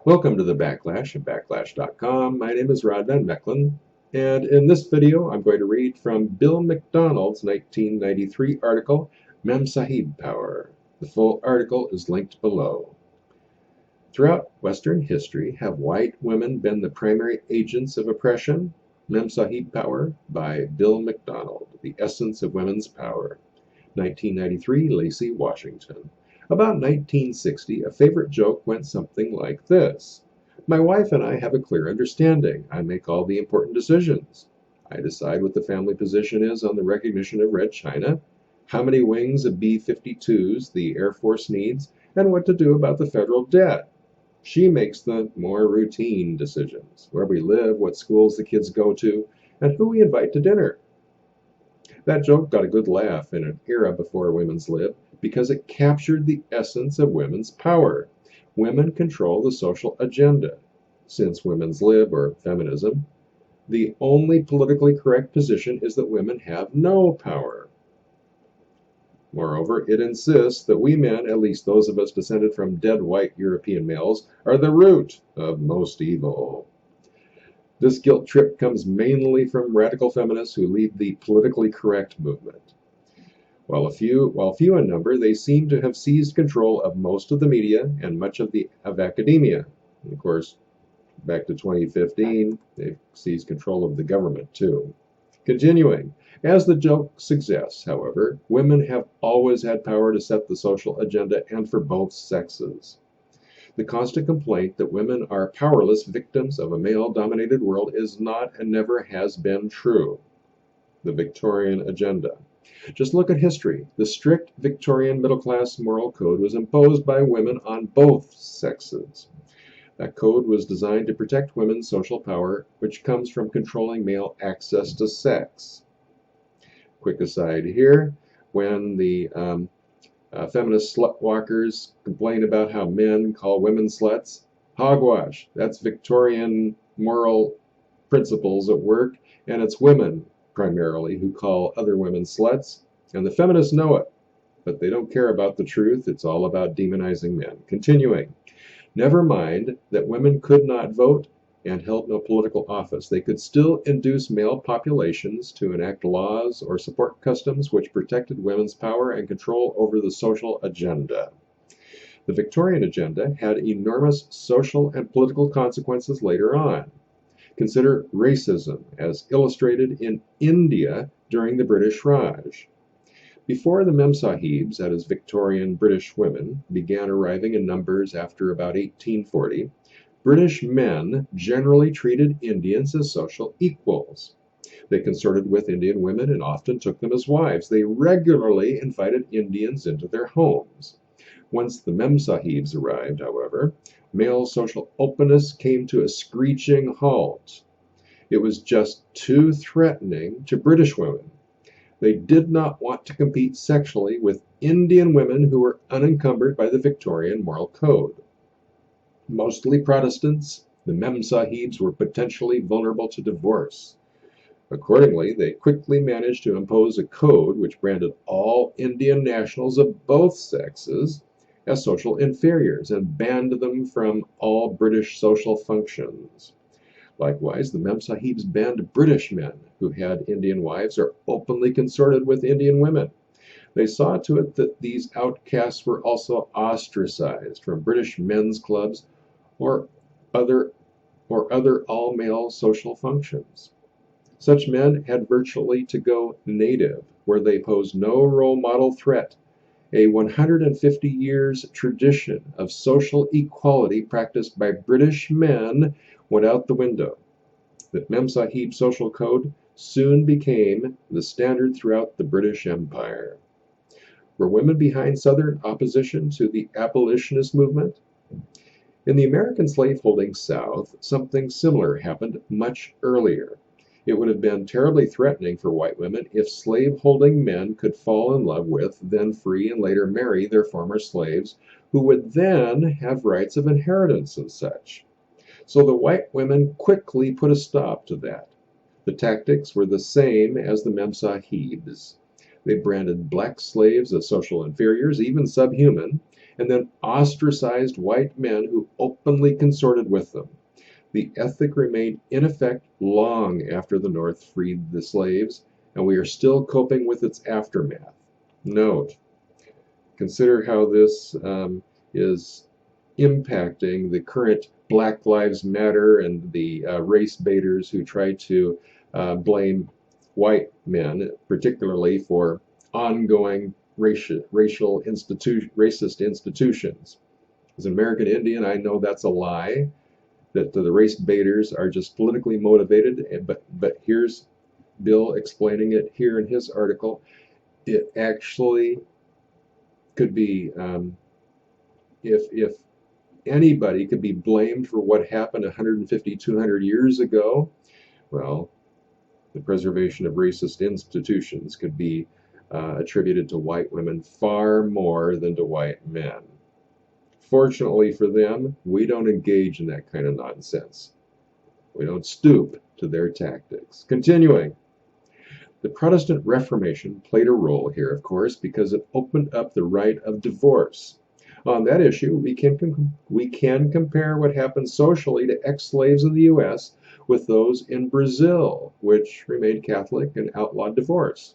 Welcome to the Backlash at Backlash.com. My name is Rod Van Mecklin, and in this video I'm going to read from Bill McDonald's 1993 article, Memsahib Power. The full article is linked below. Throughout Western history, have white women been the primary agents of oppression? Memsahib Power by Bill McDonald, The Essence of Women's Power. 1993, Lacey, Washington. About 1960, a favorite joke went something like this. My wife and I have a clear understanding. I make all the important decisions. I decide what the family position is on the recognition of Red China, how many wings of B-52s the Air Force needs, and what to do about the federal debt. She makes the more routine decisions, where we live, what schools the kids go to, and who we invite to dinner. That joke got a good laugh in an era before women's lib because it captured the essence of women's power. Women control the social agenda. Since women's lib, or feminism, the only politically correct position is that women have no power. Moreover, it insists that we men, at least those of us descended from dead white European males, are the root of most evil. This guilt trip comes mainly from radical feminists who lead the politically correct movement. While few in number, they seem to have seized control of most of the media and much of academia. And of course, back to 2015, they've seized control of the government too. Continuing, as the joke suggests, however, women have always had power to set the social agenda and for both sexes. The constant complaint that women are powerless victims of a male-dominated world is not and never has been true. The Victorian agenda. Just look at history. The strict Victorian middle-class moral code was imposed by women on both sexes. That code was designed to protect women's social power, which comes from controlling male access to sex. Quick aside here, when the feminist slut-walkers complain about how men call women sluts. Hogwash. That's Victorian moral principles at work, and it's women, primarily, who call other women sluts, and the feminists know it, but they don't care about the truth. It's all about demonizing men. Continuing. Never mind that women could not vote and held no political office. They could still induce male populations to enact laws or support customs which protected women's power and control over the social agenda. The Victorian agenda had enormous social and political consequences later on. Consider racism, as illustrated in India during the British Raj. Before the Memsahibs, that is Victorian British women, began arriving in numbers after about 1840, British men generally treated Indians as social equals. They consorted with Indian women and often took them as wives. They regularly invited Indians into their homes. Once the Memsahibs arrived, however, male social openness came to a screeching halt. It was just too threatening to British women. They did not want to compete sexually with Indian women who were unencumbered by the Victorian moral code. Mostly Protestants, the Memsahibs were potentially vulnerable to divorce. Accordingly, they quickly managed to impose a code which branded all Indian nationals of both sexes as social inferiors and banned them from all British social functions. Likewise, the Memsahibs banned British men who had Indian wives or openly consorted with Indian women. They saw to it that these outcasts were also ostracized from British men's clubs or other all-male social functions. Such men had virtually to go native, where they posed no role model threat. A 150 years tradition of social equality practiced by British men went out the window. The Memsahib social code soon became the standard throughout the British Empire. Were women behind Southern opposition to the abolitionist movement? In the American slaveholding South, something similar happened much earlier. It would have been terribly threatening for white women if slaveholding men could fall in love with, then free and later marry their former slaves, who would then have rights of inheritance and such. So the white women quickly put a stop to that. The tactics were the same as the Memsahibs. They branded black slaves as social inferiors, even subhuman, and then ostracized white men who openly consorted with them. The ethic remained in effect long after the North freed the slaves, and we are still coping with its aftermath. Note, consider how this is impacting the current Black Lives Matter and the race baiters who try to blame white men, particularly for ongoing racist institutions. As an American Indian, I know that's a lie, that the race baiters are just politically motivated, but here's Bill explaining it here in his article. It actually could be, if anybody could be blamed for what happened 150, 200 years ago, well, the preservation of racist institutions could be attributed to white women far more than to white men. Fortunately for them, we don't engage in that kind of nonsense. We don't stoop to their tactics. Continuing. The Protestant Reformation played a role here, of course, because it opened up the right of divorce. On that issue, we can compare what happened socially to ex-slaves in the U.S. with those in Brazil, which remained Catholic and outlawed divorce.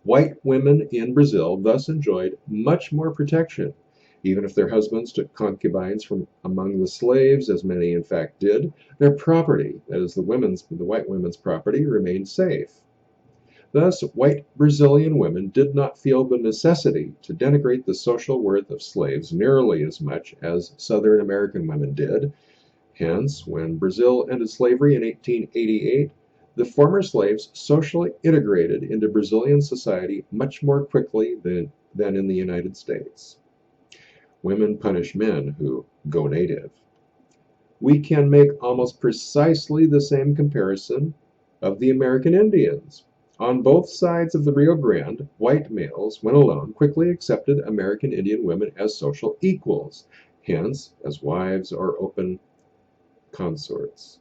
White women in Brazil thus enjoyed much more protection, even if their husbands took concubines from among the slaves, as many in fact did. Their property, that is the white women's property, remained safe. Thus, white Brazilian women did not feel the necessity to denigrate the social worth of slaves nearly as much as Southern American women did. Hence, when Brazil ended slavery in 1888, the former slaves socially integrated into Brazilian society much more quickly than in the United States. Women punish men who go native. We can make almost precisely the same comparison of the American Indians. On both sides of the Rio Grande, white males, when alone, quickly accepted American Indian women as social equals, hence as wives or open consorts.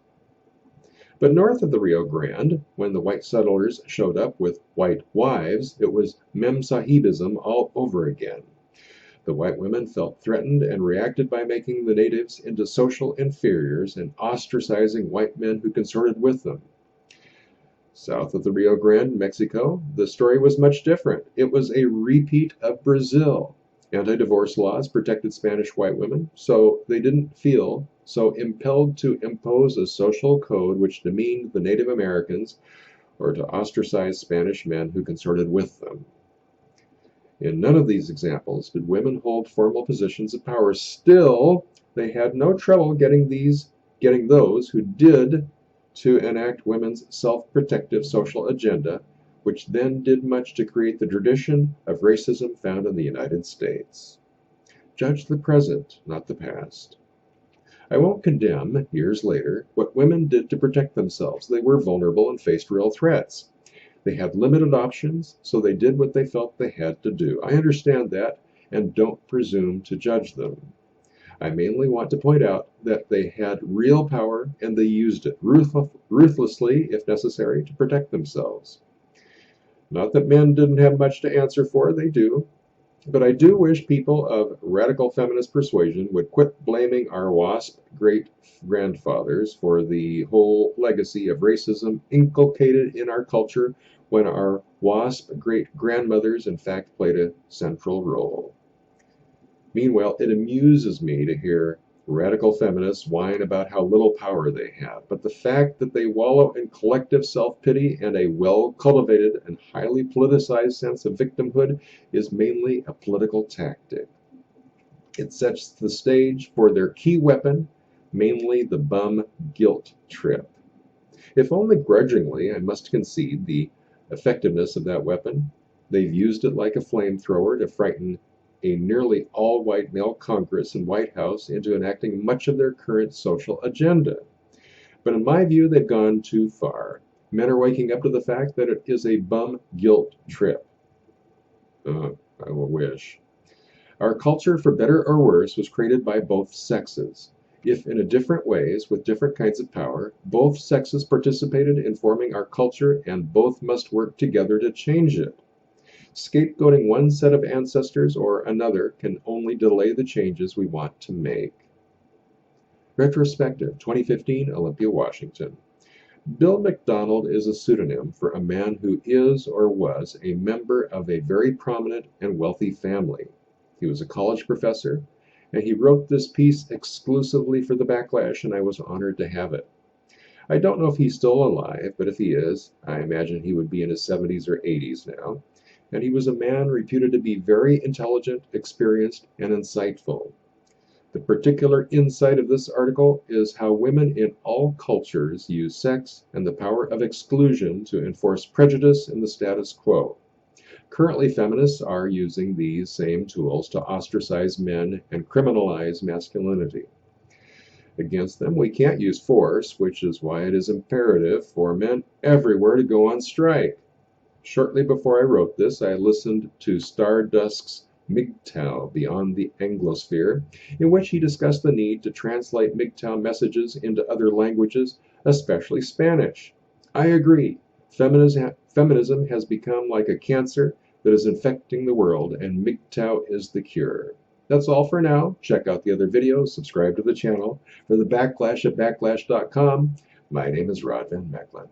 But north of the Rio Grande, when the white settlers showed up with white wives, it was Memsahibism all over again. The white women felt threatened and reacted by making the natives into social inferiors and ostracizing white men who consorted with them. South of the Rio Grande, Mexico, the story was much different. It was a repeat of Brazil. Anti-divorce laws protected Spanish white women, so they didn't feel so impelled to impose a social code which demeaned the Native Americans or to ostracize Spanish men who consorted with them. In none of these examples did women hold formal positions of power. Still, they had no trouble getting those who did to enact women's self-protective social agenda, which then did much to create the tradition of racism found in the United States. Judge the present, not the past. I won't condemn, years later, what women did to protect themselves. They were vulnerable and faced real threats. They had limited options, so they did what they felt they had to do. I understand that and don't presume to judge them. I mainly want to point out that they had real power and they used it ruthlessly, if necessary, to protect themselves. Not that men didn't have much to answer for, they do. But I do wish people of radical feminist persuasion would quit blaming our WASP great-grandfathers for the whole legacy of racism inculcated in our culture when our WASP great-grandmothers in fact played a central role. Meanwhile, it amuses me to hear radical feminists whine about how little power they have, but the fact that they wallow in collective self-pity and a well-cultivated and highly politicized sense of victimhood is mainly a political tactic. It sets the stage for their key weapon, mainly the bum guilt trip. If only grudgingly, I must concede the effectiveness of that weapon. They've used it like a flamethrower to frighten a nearly all-white male Congress and White House into enacting much of their current social agenda. But in my view, they've gone too far. Men are waking up to the fact that it is a bum guilt trip. I will wish. Our culture, for better or worse, was created by both sexes. If in different ways, with different kinds of power, both sexes participated in forming our culture and both must work together to change it. Scapegoating one set of ancestors or another can only delay the changes we want to make. Retrospective, 2015, Olympia, Washington. Bill McDonald is a pseudonym for a man who is or was a member of a very prominent and wealthy family. He was a college professor, and he wrote this piece exclusively for the Backlash, and I was honored to have it. I don't know if he's still alive, but if he is, I imagine he would be in his 70s or 80s now. And he was a man reputed to be very intelligent, experienced, and insightful. The particular insight of this article is how women in all cultures use sex and the power of exclusion to enforce prejudice in the status quo. Currently, feminists are using these same tools to ostracize men and criminalize masculinity. Against them, we can't use force, which is why it is imperative for men everywhere to go on strike. Shortly before I wrote this, I listened to Stardusk's MGTOW, Beyond the Anglosphere, in which he discussed the need to translate MGTOW messages into other languages, especially Spanish. I agree. Feminism has become like a cancer that is infecting the world, and MGTOW is the cure. That's all for now. Check out the other videos, subscribe to the channel. For the Backlash at backlash.com, my name is Rod Van Mecklin.